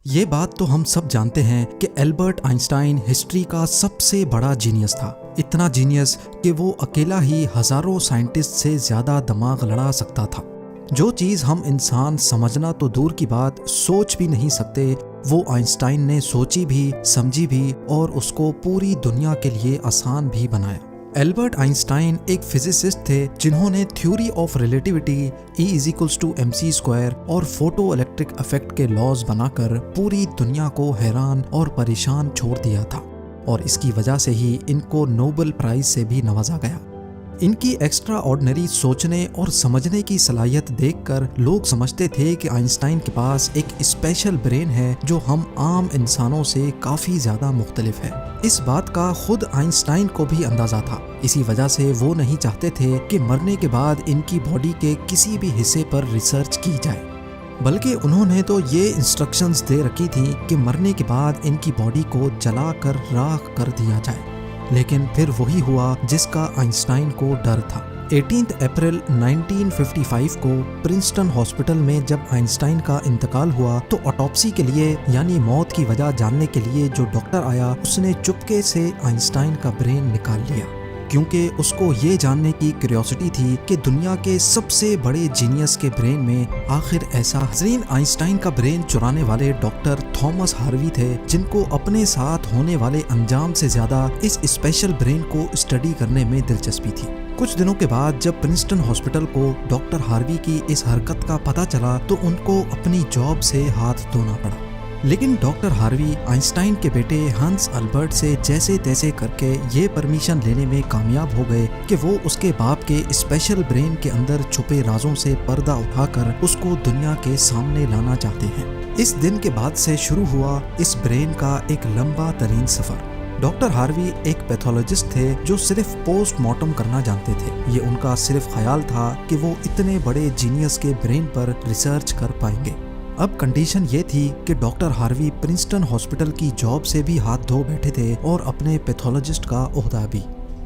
ये बात तो हम सब जानते हैं कि एल्बर्ट आइंस्टाइन हिस्ट्री का सबसे बड़ा जीनियस था। इतना जीनियस कि वो अकेला ही हजारों साइंटिस्ट से ज्यादा दिमाग लड़ा सकता था। जो चीज हम इंसान समझना तो दूर की बात सोच भी नहीं सकते, वो आइंस्टाइन ने सोची भी, समझी भी और उसको पूरी दुनिया के लिए आसान भी बनाया। एल्बर्ट आइंस्टाइन एक फिजिसिस्ट थे जिन्होंने थ्योरी ऑफ रिलेटिविटी, E=mc² और फोटो इलेक्ट्रिक इफेक्ट के लॉज बनाकर पूरी दुनिया को हैरान और परेशान छोड़ दिया था, और इसकी वजह से ही इनको नोबेल प्राइज से भी नवाजा गया। इनकी एक्स्ट्रा ऑर्डिनरी सोचने और समझने की सलाहियत देखकर लोग समझते थे कि आइंस्टाइन के पास एक स्पेशल ब्रेन है जो हम आम इंसानों से काफ़ी ज़्यादा मुख्तलिफ है। इस बात का खुद आइंस्टाइन को भी अंदाज़ा था। इसी वजह से वो नहीं चाहते थे कि मरने के बाद इनकी बॉडी के किसी भी हिस्से पर रिसर्च की जाए, बल्कि उन्होंने तो ये इंस्ट्रक्शंस दे रखी थी कि मरने के बाद इनकी बॉडी को जलाकर राख कर दिया जाए। लेकिन फिर वही हुआ जिसका आइंस्टाइन को डर था। 18 अप्रैल 1955 को प्रिंसटन हॉस्पिटल में जब आइंस्टाइन का इंतकाल हुआ तो ऑटोप्सी के लिए यानी मौत की वजह जानने के लिए जो डॉक्टर आया उसने चुपके से आइंस्टाइन का ब्रेन निकाल लिया, क्योंकि उसको ये जानने की क्यूरियोसिटी थी कि दुनिया के सबसे बड़े जीनियस के ब्रेन में आखिर ऐसा। हज़रीन, आइंस्टाइन का ब्रेन चुराने वाले डॉक्टर थॉमस हार्वी थे, जिनको अपने साथ होने वाले अंजाम से ज्यादा इस स्पेशल ब्रेन को स्टडी करने में दिलचस्पी थी। कुछ दिनों के बाद जब प्रिंसटन हॉस्पिटल को डॉक्टर हार्वी की इस हरकत का पता चला तो उनको अपनी जॉब से हाथ धोना पड़ा। लेकिन डॉक्टर हार्वी आइंस्टाइन के बेटे हंस अल्बर्ट से जैसे तैसे करके ये परमिशन लेने में कामयाब हो गए कि वो उसके बाप के स्पेशल ब्रेन के अंदर छुपे राजों से पर्दा उठाकर उसको दुनिया के सामने लाना चाहते हैं। इस दिन के बाद से शुरू हुआ इस ब्रेन का एक लंबा तरीन सफर। डॉक्टर हार्वी एक पैथोलॉजिस्ट थे जो सिर्फ पोस्टमार्टम करना जानते थे। ये उनका सिर्फ ख्याल था कि वो इतने बड़े जीनियस के ब्रेन पर रिसर्च कर पाएंगे। अब कंडीशन ये थी कि डॉक्टर हार्वी प्रिंसटन हॉस्पिटल की जॉब से भी हाथ धो बैठे थे और अपने पैथोलॉजिस्ट का ओहदा भी।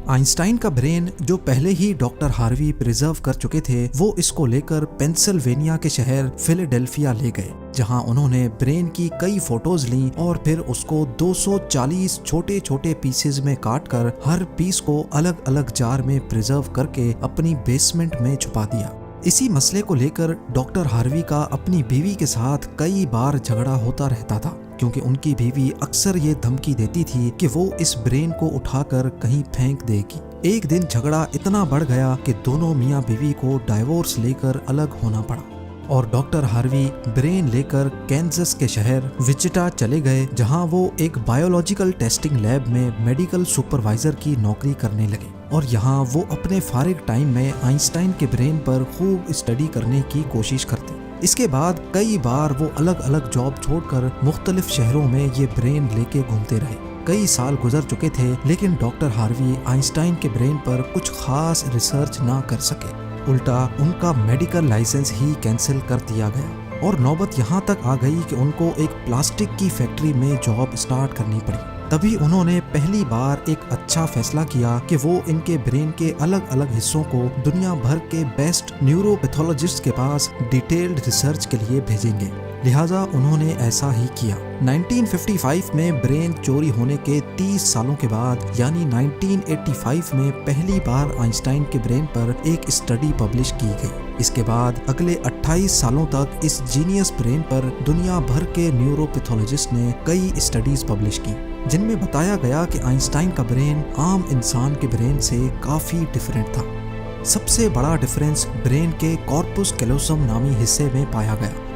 आइंस्टाइन का ब्रेन जो पहले ही डॉक्टर हार्वी प्रिजर्व कर चुके थे, वो इसको लेकर पेंसिल्वेनिया के शहर फिलाडेल्फिया ले गए, जहां उन्होंने ब्रेन की कई फोटोज ली और फिर उसको 240 छोटे छोटे पीसेज में काटकर हर पीस को अलग अलग जार में प्रिजर्व करके अपनी बेसमेंट में छुपा दिया। इसी मसले को लेकर डॉक्टर हार्वी का अपनी बीवी के साथ कई बार झगड़ा होता रहता था, क्योंकि उनकी बीवी अक्सर ये धमकी देती थी कि वो इस ब्रेन को उठाकर कहीं फेंक देगी। एक दिन झगड़ा इतना बढ़ गया कि दोनों मियाँ बीवी को डाइवोर्स लेकर अलग होना पड़ा और डॉक्टर हार्वी ब्रेन लेकर कैंसस के शहर विचिटा चले गए, जहां वो एक बायोलॉजिकल टेस्टिंग लैब में मेडिकल सुपरवाइजर की नौकरी करने लगे और यहाँ वो अपने फारिग टाइम में आइंस्टाइन के ब्रेन पर खूब स्टडी करने की कोशिश करते। इसके बाद कई बार वो अलग अलग जॉब छोड़कर मुख्तलिफ शहरों में ये ब्रेन लेके घूमते रहे। कई साल गुजर चुके थे, लेकिन डॉक्टर हार्वी आइंस्टाइन के ब्रेन पर कुछ खास रिसर्च ना कर सके। उल्टा उनका मेडिकल लाइसेंस ही कैंसिल कर दिया गया और नौबत यहाँ तक आ गई कि उनको एक प्लास्टिक की फैक्ट्री में जॉब स्टार्ट करनी पड़ी। तभी उन्होंने पहली बार एक अच्छा फैसला किया कि वो इनके ब्रेन के अलग अलग हिस्सों को दुनिया भर के बेस्ट न्यूरोपैथोलॉजिस्ट के पास डिटेल्ड रिसर्च के लिए भेजेंगे। लिहाजा उन्होंने ऐसा ही किया। 1955 में ब्रेन चोरी होने के 30 सालों के बाद यानी 1985 में पहली बार आइंस्टाइन के ब्रेन पर एक स्टडी पब्लिश की गई। इसके बाद अगले 28 सालों तक इस जीनियस ब्रेन पर दुनिया भर के न्यूरोपैथोलॉजिस्ट ने कई स्टडीज पब्लिश की, जिनमें बताया गया कि आइंस्टाइन का ब्रेन आम इंसान के ब्रेन से काफी डिफरेंट था। सबसे बड़ा डिफरेंस ब्रेन के कॉर्पस कैलोसम नामी हिस्से में पाया गया।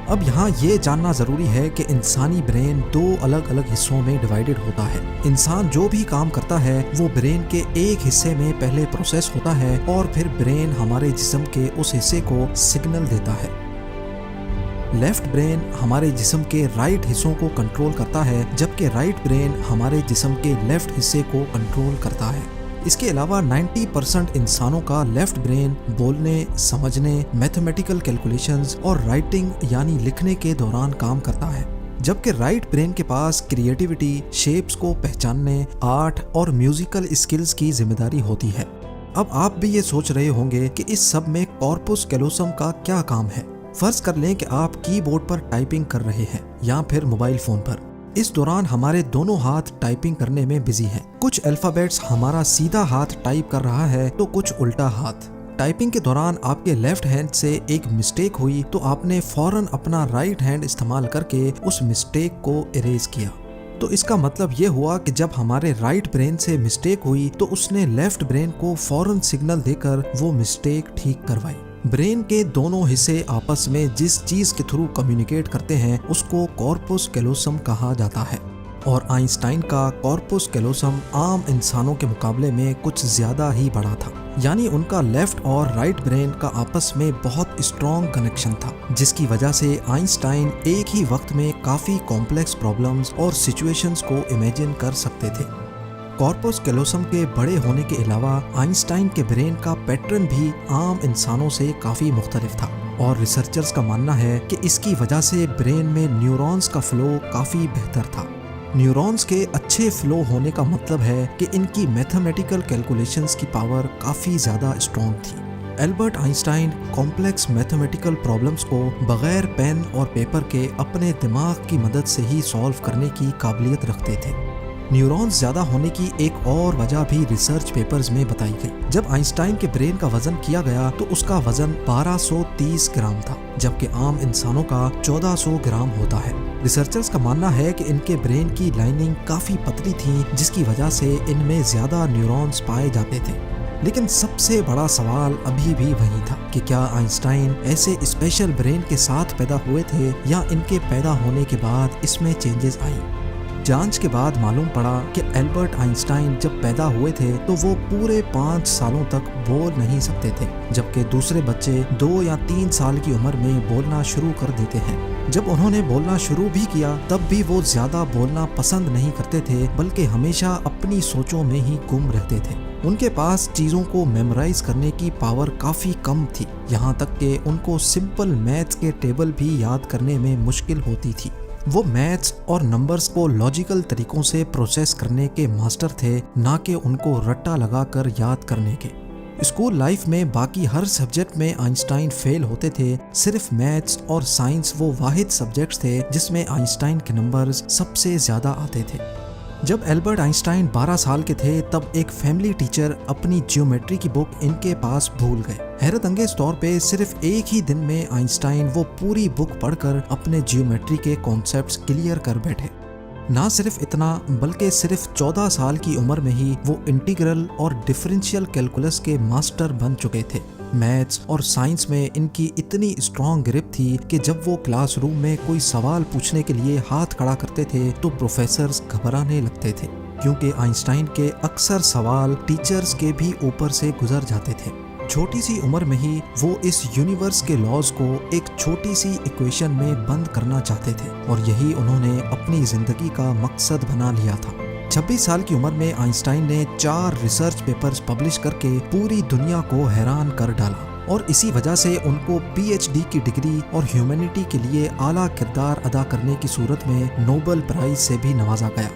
अब यहाँ ये जानना जरूरी है कि इंसानी ब्रेन दो अलग अलग हिस्सों में डिवाइडेड होता है। इंसान जो भी काम करता है वो ब्रेन के एक हिस्से में पहले प्रोसेस होता है और फिर ब्रेन हमारे जिस्म के उस हिस्से को सिग्नल देता है। लेफ्ट ब्रेन हमारे जिस्म के राइट हिस्सों को कंट्रोल करता है, जबकि राइट ब्रेन हमारे जिस्म के लेफ्ट हिस्से को कंट्रोल करता है। इसके अलावा 90% इंसानों का लेफ्ट ब्रेन बोलने, समझने, मैथमेटिकल कैलकुलेशंस और राइटिंग यानी लिखने के दौरान काम करता है, जबकि राइट ब्रेन के पास क्रिएटिविटी, शेप्स को पहचानने, आर्ट और म्यूजिकल स्किल्स की जिम्मेदारी होती है। अब आप भी ये सोच रहे होंगे कि इस सब में कॉर्पस कैलोसम का क्या काम है। फर्ज कर लें कि आप कीबोर्ड पर टाइपिंग कर रहे हैं या फिर मोबाइल फोन पर। इस दौरान हमारे दोनों हाथ टाइपिंग करने में बिजी हैं। कुछ अल्फाबेट्स हमारा सीधा हाथ टाइप कर रहा है तो कुछ उल्टा हाथ। टाइपिंग के दौरान आपके लेफ्ट हैंड से एक मिस्टेक हुई तो आपने फौरन अपना राइट हैंड इस्तेमाल करके उस मिस्टेक को इरेज किया। तो इसका मतलब ये हुआ कि जब हमारे राइट ब्रेन से मिस्टेक हुई तो उसने लेफ्ट ब्रेन को फौरन सिग्नल देकर वो मिस्टेक ठीक करवाई। ब्रेन के दोनों हिस्से आपस में जिस चीज के थ्रू कम्युनिकेट करते हैं उसको कॉर्पस कैलोसम कहा जाता है। और आइंस्टाइन का कॉर्पस कैलोसम आम इंसानों के मुकाबले में कुछ ज्यादा ही बड़ा था, यानी उनका लेफ्ट और राइट ब्रेन का आपस में बहुत स्ट्रॉन्ग कनेक्शन था, जिसकी वजह से आइंस्टाइन एक ही वक्त में काफी कॉम्प्लेक्स प्रॉब्लम्स और सिचुएशंस को इमेजिन कर सकते थे। कॉर्पस कैलोसम के बड़े होने के अलावा आइंस्टाइन के ब्रेन का पैटर्न भी आम इंसानों से काफी मुख्तलिफ था और रिसर्चर्स का मानना है कि इसकी वजह से ब्रेन में न्यूरॉन्स का फ्लो काफी बेहतर था। न्यूरॉन्स के अच्छे फ्लो होने का मतलब है कि इनकी मैथमेटिकल कैलकुलेशंस की पावर काफ़ी ज़्यादा स्ट्रॉन्ग थी। Albert Einstein complex mathematical problems को बगैर पेन और पेपर के अपने दिमाग की मदद से ही सॉल्व करने की काबिलियत रखते थे। न्यूरॉन्स ज़्यादा होने की एक और वजह भी रिसर्च पेपर्स में बताई गई। जब आइंस्टाइन के ब्रेन का वजन किया गया तो उसका वजन 1230 ग्राम था, जबकि आम इंसानों का 1400 ग्राम होता है। रिसर्चर्स का मानना है कि इनके ब्रेन की लाइनिंग काफ़ी पतली थी, जिसकी वजह से इनमें ज़्यादा न्यूरॉन्स पाए जाते थे। लेकिन सबसे बड़ा सवाल अभी भी वही था कि क्या आइंस्टाइन ऐसे स्पेशल ब्रेन के साथ पैदा हुए थे या इनके पैदा होने के बाद इसमें चेंजेस आई। जांच के बाद मालूम पड़ा कि एल्बर्ट आइंस्टाइन जब पैदा हुए थे तो वो पूरे 5 सालों तक बोल नहीं सकते थे, जबकि दूसरे बच्चे 2 या 3 साल की उम्र में बोलना शुरू कर देते हैं। जब उन्होंने बोलना शुरू भी किया तब भी वो ज्यादा बोलना पसंद नहीं करते थे, बल्कि हमेशा अपनी सोचों में ही गुम रहते थे। उनके पास चीजों को मेमोराइज करने की पावर काफी कम थी, यहाँ तक कि उनको सिंपल मैथ्स के टेबल भी याद करने में मुश्किल होती थी। वो मैथ्स और नंबर्स को लॉजिकल तरीकों से प्रोसेस करने के मास्टर थे, ना कि उनको रट्टा लगाकर याद करने के। स्कूल लाइफ में बाकी हर सब्जेक्ट में आइंस्टाइन फेल होते थे, सिर्फ मैथ्स और साइंस वो वाहिद सब्जेक्ट्स थे जिसमें आइंस्टाइन के नंबर्स सबसे ज़्यादा आते थे। जब एल्बर्ट आइंस्टाइन 12 साल के थे तब एक फैमिली टीचर अपनी ज्योमेट्री की बुक इनके पास भूल गए। हैरत अंगेज तौर पे सिर्फ एक ही दिन में आइंस्टाइन वो पूरी बुक पढ़कर अपने ज्योमेट्री के कॉन्सेप्ट्स क्लियर कर बैठे। ना सिर्फ इतना, बल्कि सिर्फ 14 साल की उम्र में ही वो इंटीग्रल और डिफरेंशियल कैलकुलस के मास्टर बन चुके थे। मैथ्स और साइंस में इनकी इतनी स्ट्रॉन्ग ग्रिप थी कि जब वो क्लासरूम में कोई सवाल पूछने के लिए हाथ खड़ा करते थे तो प्रोफेसर्स घबराने लगते थे, क्योंकि आइंस्टाइन के अक्सर सवाल टीचर्स के भी ऊपर से गुजर जाते थे। छोटी सी उम्र में ही वो इस यूनिवर्स के लॉज को एक छोटी सी इक्वेशन में बंद करना चाहते थे और यही उन्होंने अपनी जिंदगी का मकसद बना लिया था। 26 साल की उम्र में आइंस्टाइन ने 4 रिसर्च पेपर्स पब्लिश करके पूरी दुनिया को हैरान कर डाला और इसी वजह से उनको पीएचडी की डिग्री और ह्यूमैनिटी के लिए आला किरदार अदा करने की सूरत में नोबेल प्राइज से भी नवाजा गया।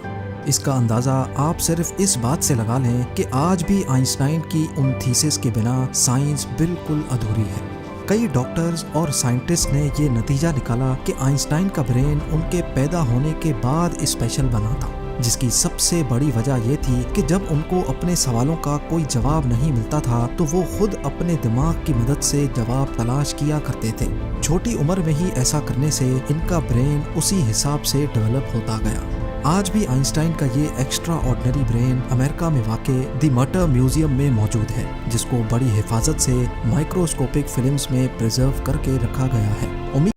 इसका अंदाज़ा आप सिर्फ इस बात से लगा लें कि आज भी आइंस्टाइन की उन थीसिस के बिना साइंस बिल्कुल अधूरी है। कई डॉक्टर्स और साइंटिस्ट ने ये नतीजा निकाला कि आइंस्टाइन का ब्रेन उनके पैदा होने के बाद स्पेशल बना था, जिसकी सबसे बड़ी वजह यह थी कि जब उनको अपने सवालों का कोई जवाब नहीं मिलता था तो वो खुद अपने दिमाग की मदद से जवाब तलाश किया करते थे। छोटी उम्र में ही ऐसा करने से इनका ब्रेन उसी हिसाब से डेवलप होता गया। आज भी आइंस्टाइन का ये एक्स्ट्रा ऑर्डिनरी ब्रेन अमेरिका में वाक़े द मटर म्यूजियम में मौजूद है, जिसको बड़ी हिफाजत से माइक्रोस्कोपिक फिल्म्स में प्रिजर्व करके रखा गया है।